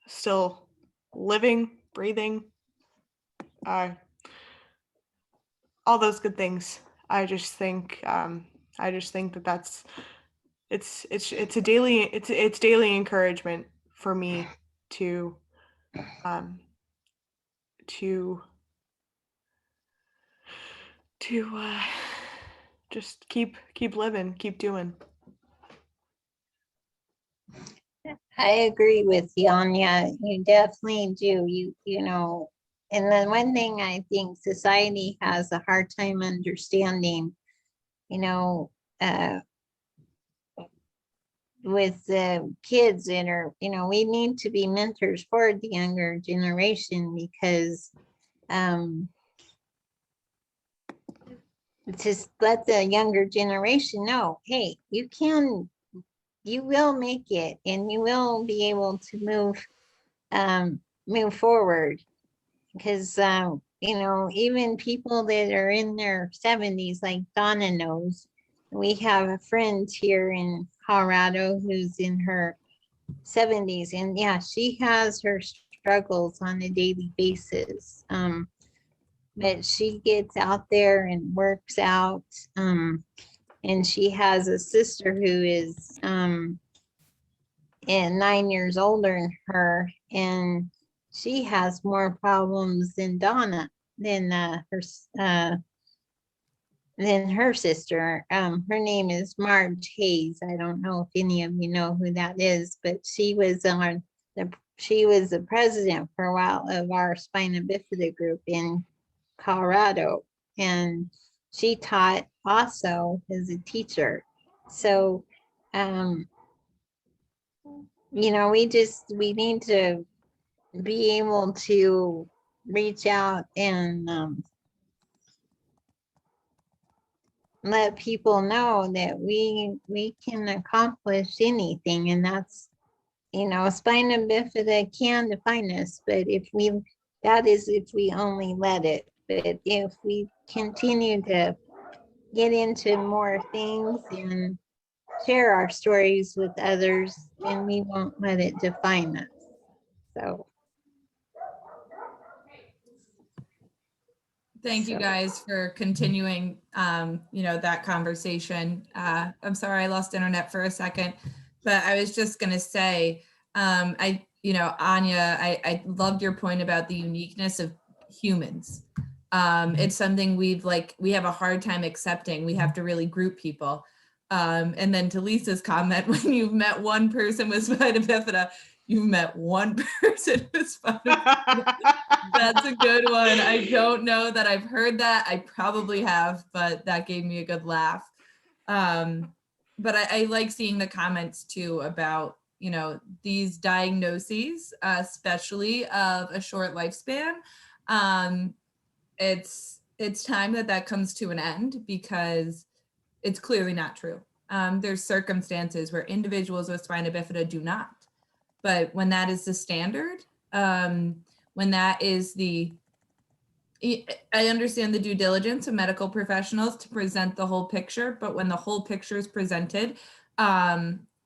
Speaker 3: still living, breathing, uh, all those good things. I just think that it's daily encouragement for me to um, to to just keep living, keep doing.
Speaker 2: I agree with you, Anya. You definitely do. You know, and then one thing I think society has a hard time understanding, you know, uh, with the kids that are, you know, we need to be mentors for the younger generation because just let the younger generation know, hey, you will make it and you will be able to move forward. Because you know, even people that are in their 70s, like Donna knows, we have a friend here in Colorado who's in her 70s, and yeah, she has her struggles on a daily basis. But she gets out there and works out. And she has a sister who is and 9 years older than her, and she has more problems than Donna, than her then her sister, her name is Marge Hayes. I don't know if any of you know who that is, but she was the president for a while of our spina bifida group in Colorado, and she taught also as a teacher. So, we need to be able to reach out and let people know that we can accomplish anything, and that's, spina bifida can define us, but that is if we only let it. But if we continue to get into more things and share our stories with others, then we won't let it define us. So
Speaker 1: Thank you guys for continuing, that conversation. I'm sorry I lost internet for a second, but I was just going to say, Anya, I loved your point about the uniqueness of humans. It's something we have a hard time accepting. We have to really group people. And then to Lisa's comment, when you've met one person with spina bifida, you've met one person with spina bifida. That's a good one. I don't know that I've heard that. I probably have, but that gave me a good laugh. But I like seeing the comments too about, these diagnoses, especially of a short lifespan. It's time that comes to an end, because it's clearly not true. There's circumstances where individuals with spina bifida do not. But when that is the standard, when that is I understand the due diligence of medical professionals to present the whole picture, but when the whole picture is presented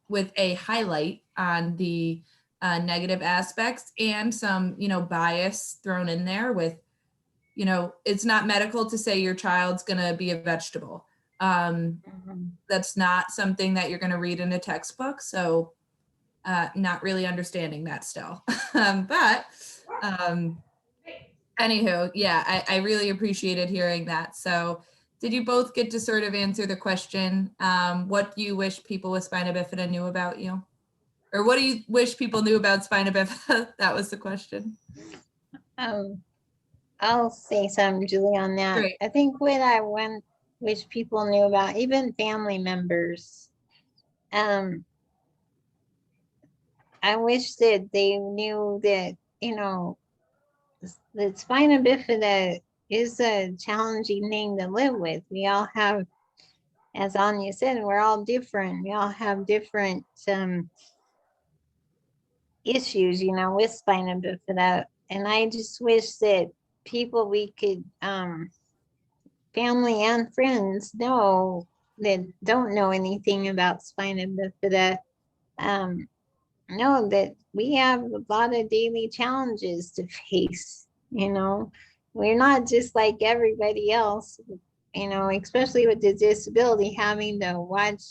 Speaker 1: with a highlight on the negative aspects and some, bias thrown in there with, it's not medical to say your child's going to be a vegetable. That's not something that you're going to read in a textbook. So not really understanding that still. But anywho, yeah, I really appreciated hearing that. So did you both get to sort of answer the question? What do you wish people with spina bifida knew about you? Or what do you wish people knew about spina bifida? That was the question.
Speaker 2: I'll say something, Julie, on that.
Speaker 1: Great.
Speaker 2: I think what I wish people knew about, even family members, I wish that they knew that, that spina bifida is a challenging thing to live with. We all have, as Anya said, we're all different. We all have different issues, with spina bifida. And I just wish that people we could, family and friends know that don't know anything about spina bifida, know that we have a lot of daily challenges to face. We're not just like everybody else, especially with the disability, having to watch.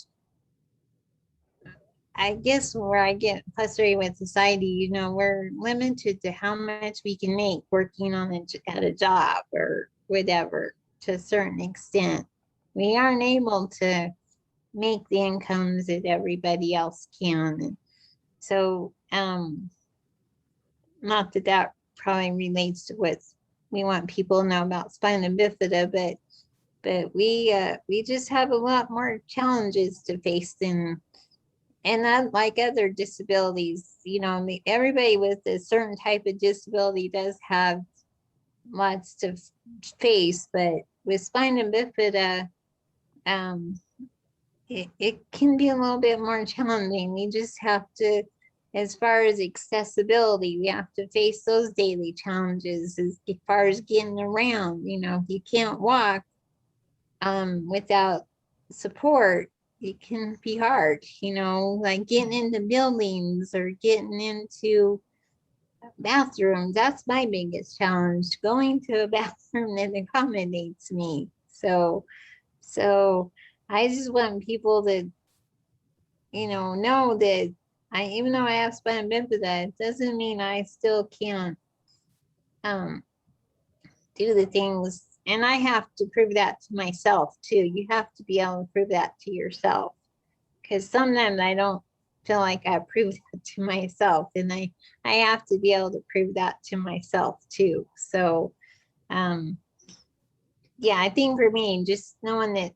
Speaker 2: I guess where I get frustrated with society, we're limited to how much we can make working at a job or whatever, to a certain extent. We aren't able to make the incomes that everybody else can. So, not that probably relates to what we want people to know about spina bifida, but we just have a lot more challenges to face than, and unlike other disabilities, everybody with a certain type of disability does have lots to face, but with spina bifida, it can be a little bit more challenging. We just have to, as far as accessibility, we have to face those daily challenges as far as getting around. If you can't walk without support, it can be hard, like getting into buildings or getting into bathrooms. That's my biggest challenge, going to a bathroom that accommodates me. So I just want people to, know that even though I have spina bifida, it doesn't mean I still can't do the things and I have to prove that to myself too. You have to be able to prove that to yourself, because sometimes I don't feel like I proved that to myself, and I have to be able to prove that to myself too. So yeah, I think for me, just knowing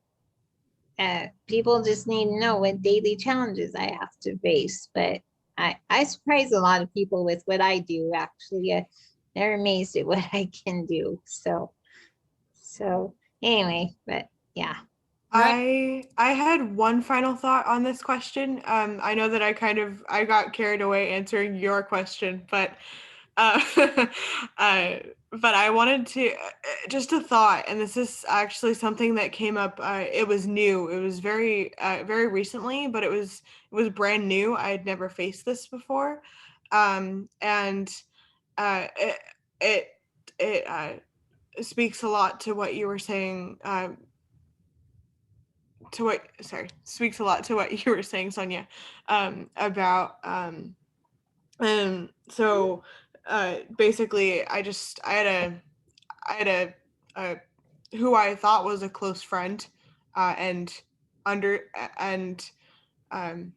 Speaker 2: that people just need to know what daily challenges I have to face. But I surprise a lot of people with what I do, actually. They're amazed at what I can do. So anyway, but yeah.
Speaker 1: Right.
Speaker 3: I had one final thought on this question. I know that I got carried away answering your question, but uh, but I wanted to just a thought, and this is actually something that came up. It was new. It was very recently, but it was brand new. I had never faced this before, and it it speaks a lot to what you were saying. Speaks a lot to what you were saying, Sonia, about so basically I had a who I thought was a close friend, and under and um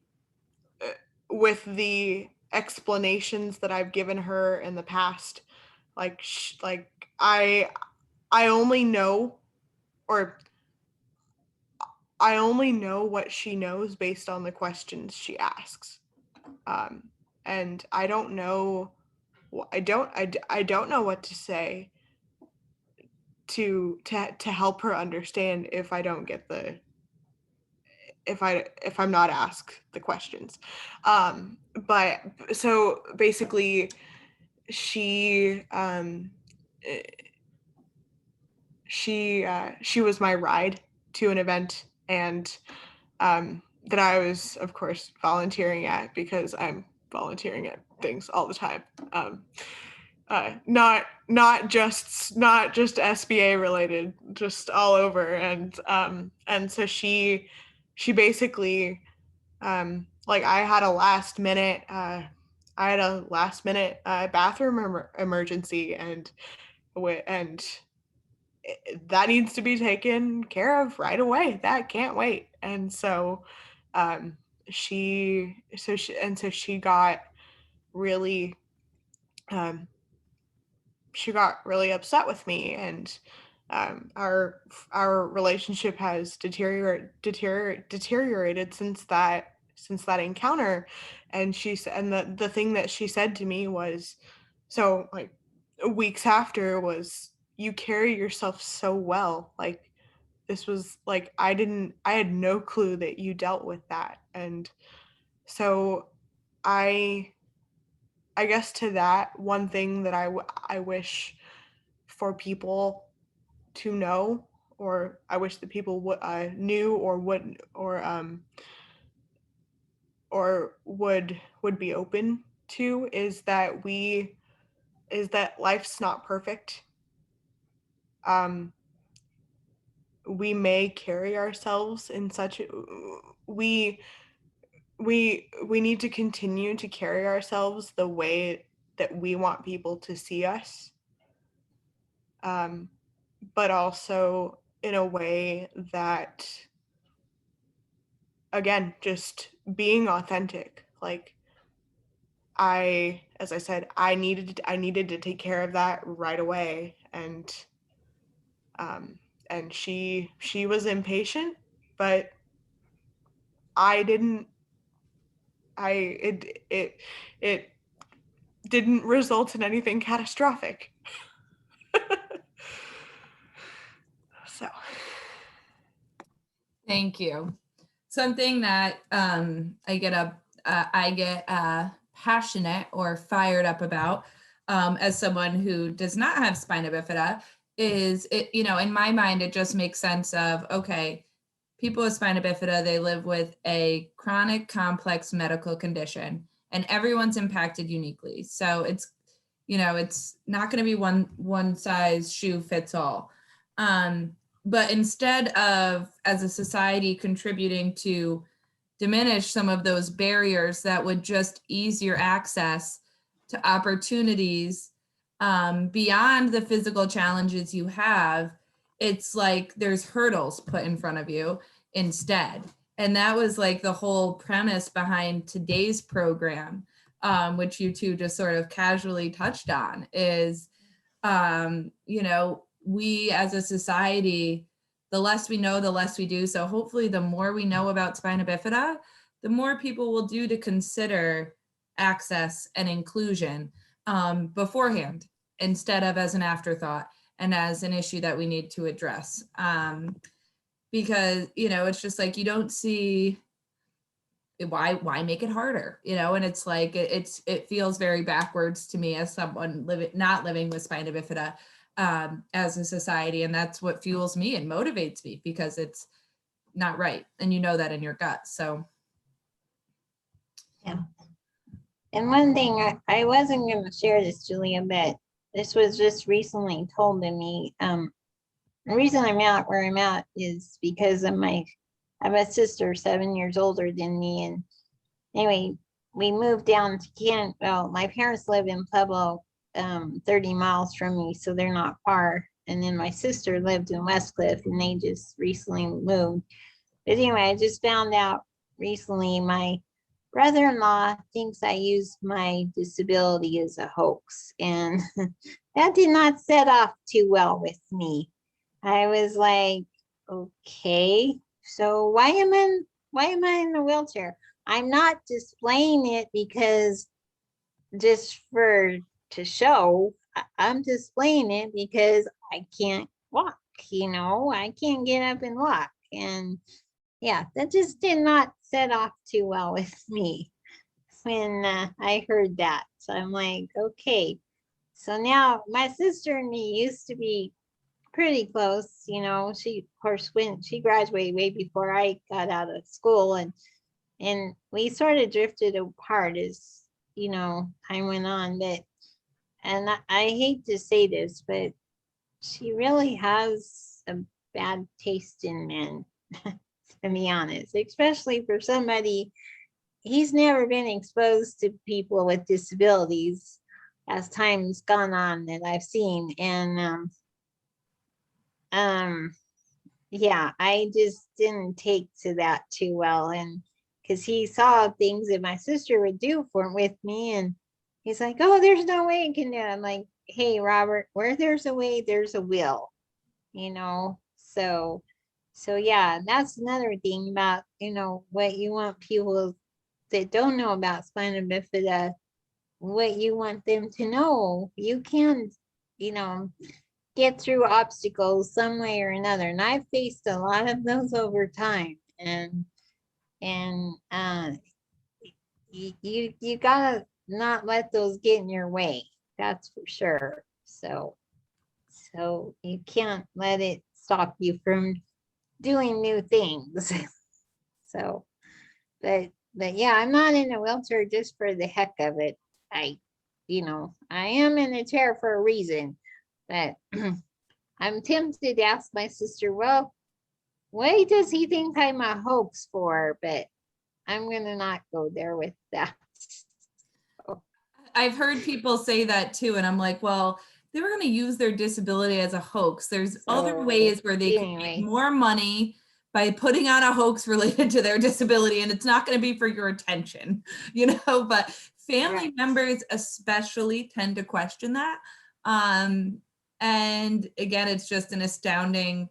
Speaker 3: uh, with the explanations that I've given her in the past, like I only know, or I only know what she knows based on the questions she asks. Um, and I don't know, I don't know what to say to help her understand if I don't get the if I'm not asked the questions. But so basically, she eh, she was my ride to an event, and that I was, of course, volunteering at, because I'm volunteering at things all the time. Um, not just SBA related, just all over, and so she basically, like, I had a last minute bathroom emergency, and and that needs to be taken care of right away. That can't wait. And so um she got really um she got really upset with me, and our relationship has deteriorated since that encounter. And she said, and the thing that she said to me was, so, like, weeks after, was, "You carry yourself so well, like, this was like, I had no clue that you dealt with that." And so I I guess to that, one thing that I wish for people to know, or I wish that people knew, or would be open to, is that life's not perfect. Um, we may carry ourselves in such we we need to continue to carry ourselves the way that we want people to see us, but also in a way that, again, just being authentic. Like, as I said, I needed to take care of that right away, um, and she was impatient, but I didn't. I it didn't result in anything catastrophic. So
Speaker 1: Thank you. Something that I get passionate or fired up about, as someone who does not have spina bifida, is it, in my mind, it just makes sense of, okay, people with spina bifida, they live with a chronic complex medical condition, and everyone's impacted uniquely. So it's not going to be one size shoe fits all. But instead of, as a society, contributing to diminish some of those barriers that would just ease your access to opportunities, beyond the physical challenges you have, it's like there's hurdles put in front of you instead. And that was like the whole premise behind today's program, which you two just sort of casually touched on, is, you know, we as a society, the less we know, the less we do. So hopefully the more we know about spina bifida, the more people will do to consider access and inclusion beforehand, instead of as an afterthought and as an issue that we need to address. Because, you know, it's just like, you don't see why make it harder, you know? And it's like, it feels very backwards to me as someone not living with spina bifida as a society. And that's what fuels me and motivates me, because it's not right. And you know that in your gut. So.
Speaker 2: Yeah. And one thing I wasn't going to share this, Julia, but this was just recently told to me. The reason I'm at where I'm at is because of I have a sister 7 years older than me. And anyway, we moved down to Kent. Well, my parents live in Pueblo, 30 miles from me, so they're not far. And then my sister lived in Westcliff, and they just recently moved. But anyway, I just found out recently my brother-in-law thinks I used my disability as a hoax, and that did not set off too well with me. I was like, okay, so why am I in a wheelchair? I'm not displaying it because just to show. I'm displaying it because I can't walk, I can't get up and walk. And yeah, that just did not set off too well with me when I heard that. So I'm like, okay. So now my sister and me used to be pretty close. She, of course, when she graduated way before I got out of school, and we sort of drifted apart as time went on. But I hate to say this, but she really has a bad taste in men, to be honest, especially for somebody. He's never been exposed to people with disabilities as time's gone on that I've seen. And yeah, I just didn't take to that too well. And because he saw things that my sister would do with me, and he's like, oh, there's no way I can do it. I'm like, hey, Robert, where there's a way, there's a will, so yeah. And that's another thing about what you want people that don't know about spina bifida, what you want them to know. You can get through obstacles some way or another, and I've faced a lot of those over time. And you gotta not let those get in your way, that's for sure. So you can't let it stop you from doing new things. So but yeah, I'm not in a wheelchair just for the heck of it. I am in a chair for a reason. But I'm tempted to ask my sister, well, what does he think I'm a hoax for? But I'm gonna not go there with that.
Speaker 1: I've heard people say that too, and I'm like, well, they were going to use their disability as a hoax. There's other ways where they can make more money by putting on a hoax related to their disability, and it's not going to be for your attention, but family members especially tend to question that. And again, it's just an astounding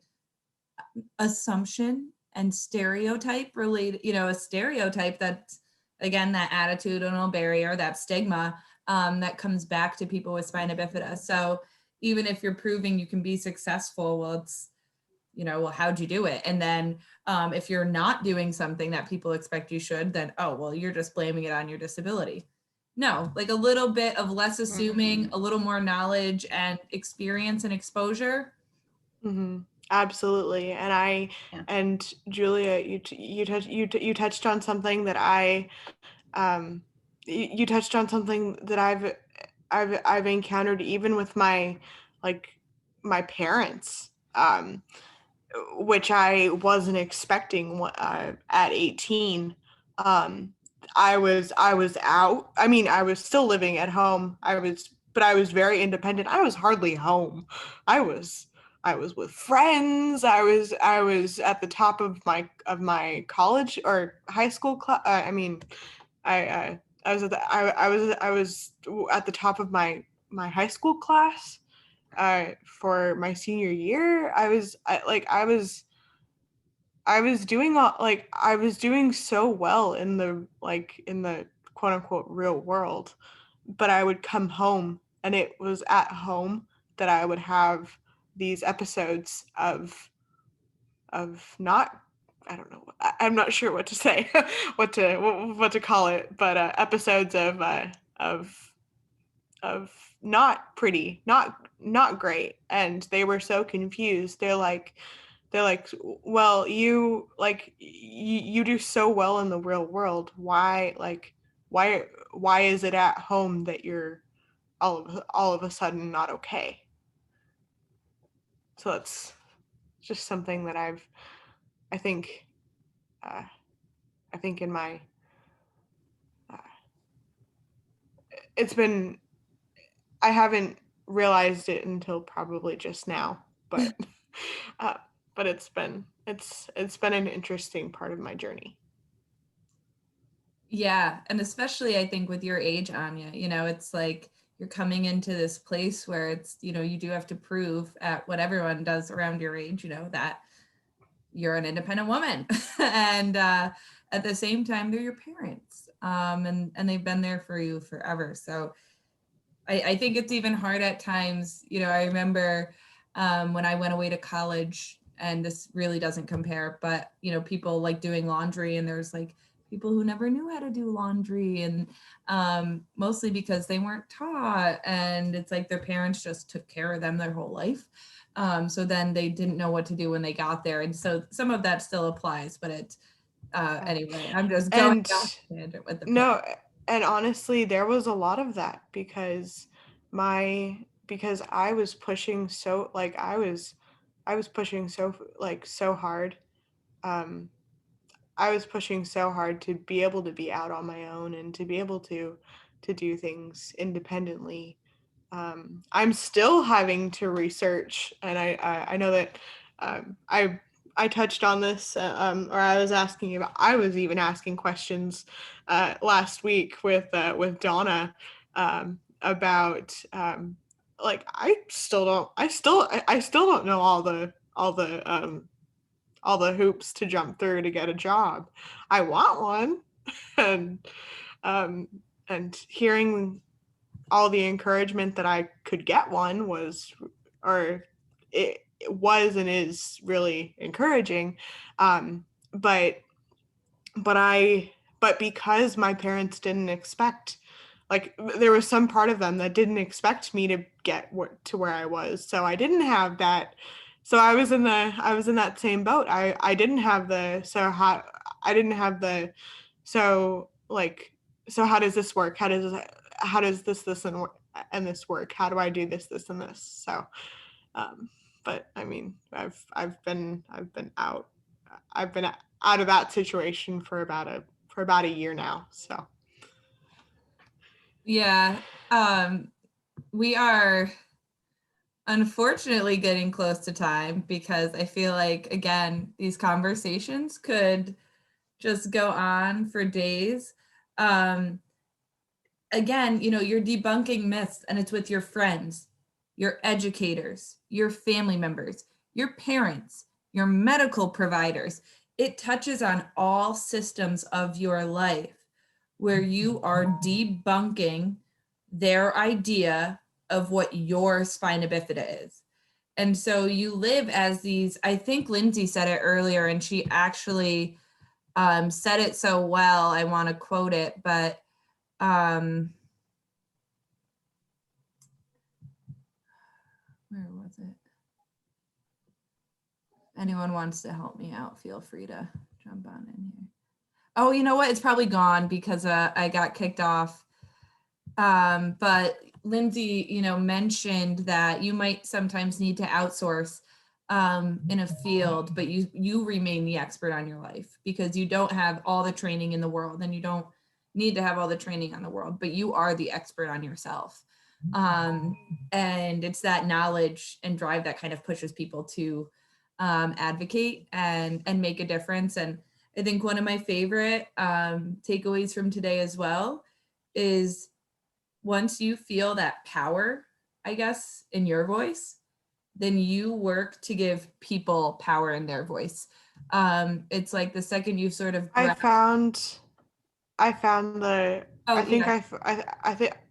Speaker 1: assumption and stereotype related, a stereotype that's, again, that attitudinal barrier, that stigma that comes back to people with spina bifida. So even if you're proving you can be successful, well, it's, well, how'd you do it? And then if you're not doing something that people expect you should, then, oh, well, you're just blaming it on your disability. No, like a little bit of less assuming, a little more knowledge and experience and exposure.
Speaker 3: Mm-hmm. Absolutely. And Julia, you touched on something that you touched on something that I've encountered even with my parents, which I wasn't expecting at 18. I was out. I mean, I was still living at home. But I was very independent. I was hardly home. I was was with friends. I was at the top of my college or high school class. I was at the top of my high school class for my senior year. I was doing so well in the quote unquote real world, but I would come home and it was at home that I would have these episodes of not, I don't know, I'm not sure what to say, what to call it, but episodes of not pretty, not great, and they were so confused. They're like, well, you do so well in the real world. Why is it at home that you're all of a sudden not okay? So that's just something that I think uh, I think in my uh, it's been I haven't realized it until probably just now, but uh, but it's been an interesting part of my journey.
Speaker 1: Yeah, and especially I think with your age, Anya, it's like you're coming into this place where it's, you do have to prove at what everyone does around your age, that you're an independent woman. And at the same time, they're your parents. And they've been there for you forever. So I think it's even hard at times. I remember when I went away to college, and this really doesn't compare, but people like doing laundry, and there's like people who never knew how to do laundry, and mostly because they weren't taught, and it's like their parents just took care of them their whole life. So then they didn't know what to do when they got there, and so some of that still applies, but it's anyway. I'm just going
Speaker 3: And
Speaker 1: off tangent with the parents.
Speaker 3: no, and honestly, there was a lot of that because I was pushing so I was pushing so hard. Um, I was pushing so hard to be able to be out on my own and to be able to do things independently. I'm still having to research, and I know that I touched on this, or I was asking about. I was even asking questions last week with Donna about like I still don't know all the hoops to jump through to get a job. I want one, and um, and hearing all the encouragement that I could get one or it was and is really encouraging. Um, but but I but because my parents didn't expect, like, there was some part of them that didn't expect me to get to where I was, so I didn't have that. So I was in that same boat. I didn't have the so how I didn't have the so like so how does this work? How does this and this work? How do I do this and this? So um, but I mean, I've been out I've been out of that situation for about a year now. So
Speaker 1: Yeah. We are unfortunately getting close to time, because I feel like, again, these conversations could just go on for days. Um, Again, you're debunking myths, and it's with your friends, your educators, your family members, your parents, your medical providers. It touches on all systems of your life where you are debunking their idea of what your spina bifida is. And so you live as these, I think Lindsay said it earlier, and she actually said it so well. I want to quote it, but where was it? Anyone wants to help me out, feel free to jump on in here. Oh, you know what? It's probably gone because I got kicked off. But Lindsay, mentioned that you might sometimes need to outsource in a field, but you remain the expert on your life because you don't have all the training in the world, and you don't need to have all the training on the world, but you are the expert on yourself. And it's that knowledge and drive that kind of pushes people to advocate and make a difference. And I think one of my favorite takeaways from today as well is once you feel that power, I guess, in your voice, then you work to give people power in their voice. It's like the second you sort of
Speaker 3: I
Speaker 1: grab,
Speaker 3: found the
Speaker 1: oh yeah,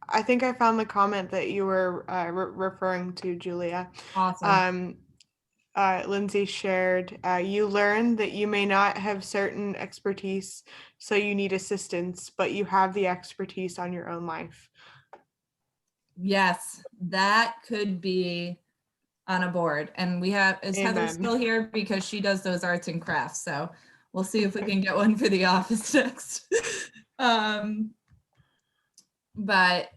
Speaker 3: I think I found the comment that you were referring to, Julia.
Speaker 1: awesome.
Speaker 3: Um, Lindsay shared, you learn that you may not have certain expertise, so you need assistance, but you have the expertise on your own life.
Speaker 1: Yes, that could be on a board. And we have, is Heather
Speaker 3: Amen.
Speaker 1: still here? Because she does those arts and crafts. So we'll see if we can get one for the office next. But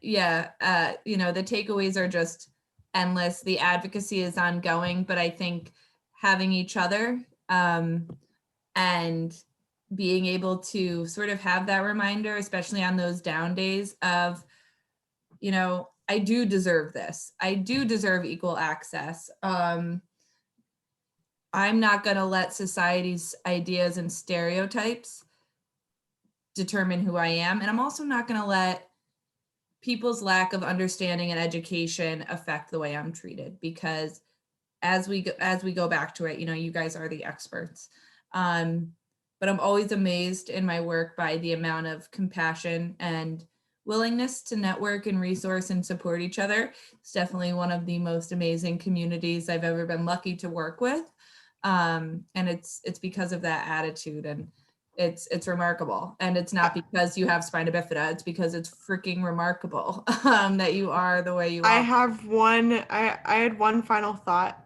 Speaker 1: yeah, the takeaways are just endless. The advocacy is ongoing, but I think having each other and being able to sort of have that reminder, especially on those down days of, I do deserve this. I do deserve equal access. I'm not going to let society's ideas and stereotypes determine who I am. And I'm also not going to let people's lack of understanding and education affect the way I'm treated, because as we go back to it, you guys are the experts. But I'm always amazed in my work by the amount of compassion and willingness to network and resource and support each other. It's definitely one of the most amazing communities I've ever been lucky to work with. And it's because of that attitude, and it's remarkable. And it's not because you have spina bifida, it's because it's freaking remarkable that you are the way you
Speaker 3: I
Speaker 1: are.
Speaker 3: have one. I had one final thought,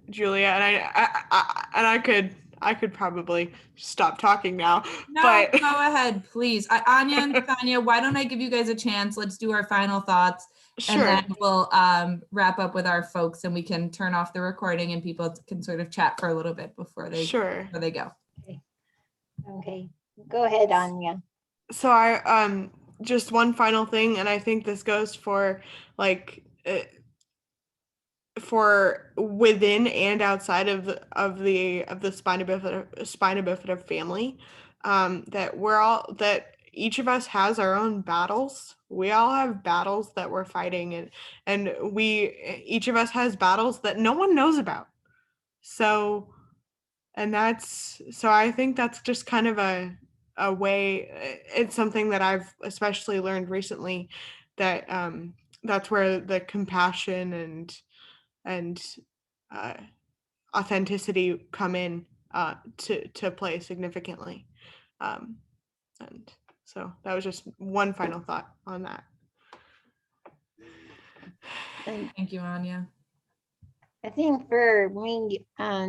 Speaker 3: Julia, and I could probably stop talking now,
Speaker 1: No,
Speaker 3: but
Speaker 1: go ahead, please. Anya and Tanya, why don't I give you guys a chance? Let's do our final thoughts, and then
Speaker 3: sure.
Speaker 1: we'll wrap up with our folks, and we can turn off the recording and people can sort of chat for a little bit before they
Speaker 3: Sure.
Speaker 1: go.
Speaker 2: Okay, go ahead, Anya.
Speaker 3: So I just one final thing, and I think this goes for like for within and outside of the spina bifida family, that each of us has our own battles. We all have battles that we're fighting, and each of us has battles that no one knows about. So I think that's just kind of a way. It's something that I've especially learned recently, that that's where the compassion and uh, authenticity come in to play significantly. Um, and so that was just one final thought on that.
Speaker 2: And
Speaker 1: Thank you, Anya.
Speaker 2: I think for me,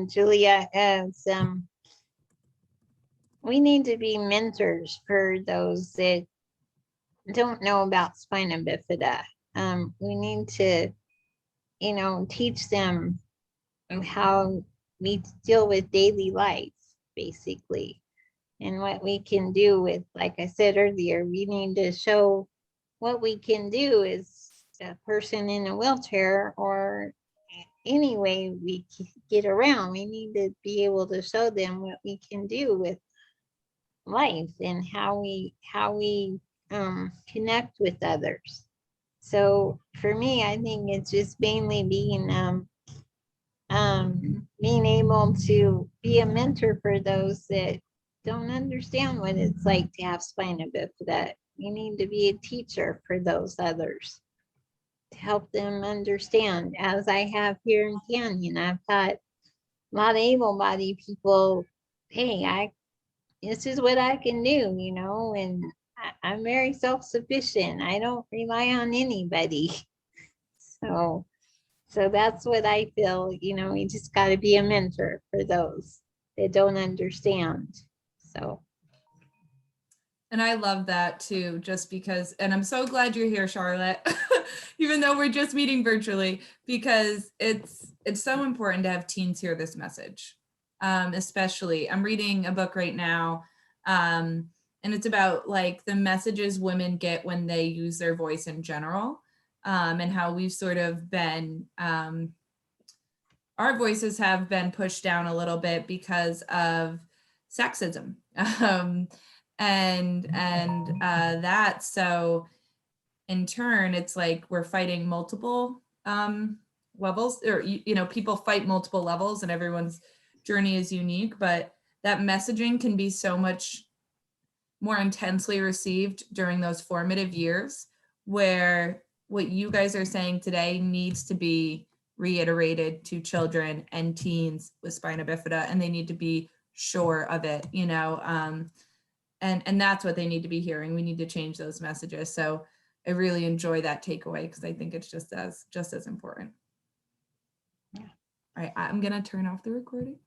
Speaker 2: Julia, as we need to be mentors for those that don't know about spina bifida. We need to, teach them how we deal with daily life, basically, and what we can do with, like I said earlier, we need to show what we can do as a person in a wheelchair or any way we get around. We need to be able to show them what we can do with life and how we connect with others. So for me, I think it's just mainly being able to be a mentor for those that don't understand what it's like to have spina bifida. You need to be a teacher for those others to help them understand. As I have here in Canyon, I've taught a lot of able-bodied people, hey, this is what I can do, and I'm very self-sufficient. I don't rely on anybody. So that's what I feel, you just got to be a mentor for those that don't understand. So
Speaker 1: And I love that too, just because, and I'm so glad you're here, Charlotte, even though we're just meeting virtually, because it's so important to have teens hear this message. Especially, I'm reading a book right now, and it's about like the messages women get when they use their voice in general. and how we've sort of been, our voices have been pushed down a little bit because of sexism. That, so in turn, it's like we're fighting multiple levels, or people fight multiple levels, and everyone's journey is unique, but that messaging can be so much more intensely received during those formative years, where what you guys are saying today needs to be reiterated to children and teens with spina bifida, and they need to be sure of it, and that's what they need to be hearing. We need to change those messages. So I really enjoy that takeaway, because I think it's just as important.
Speaker 2: Yeah.
Speaker 1: All right, I'm gonna turn off the recording.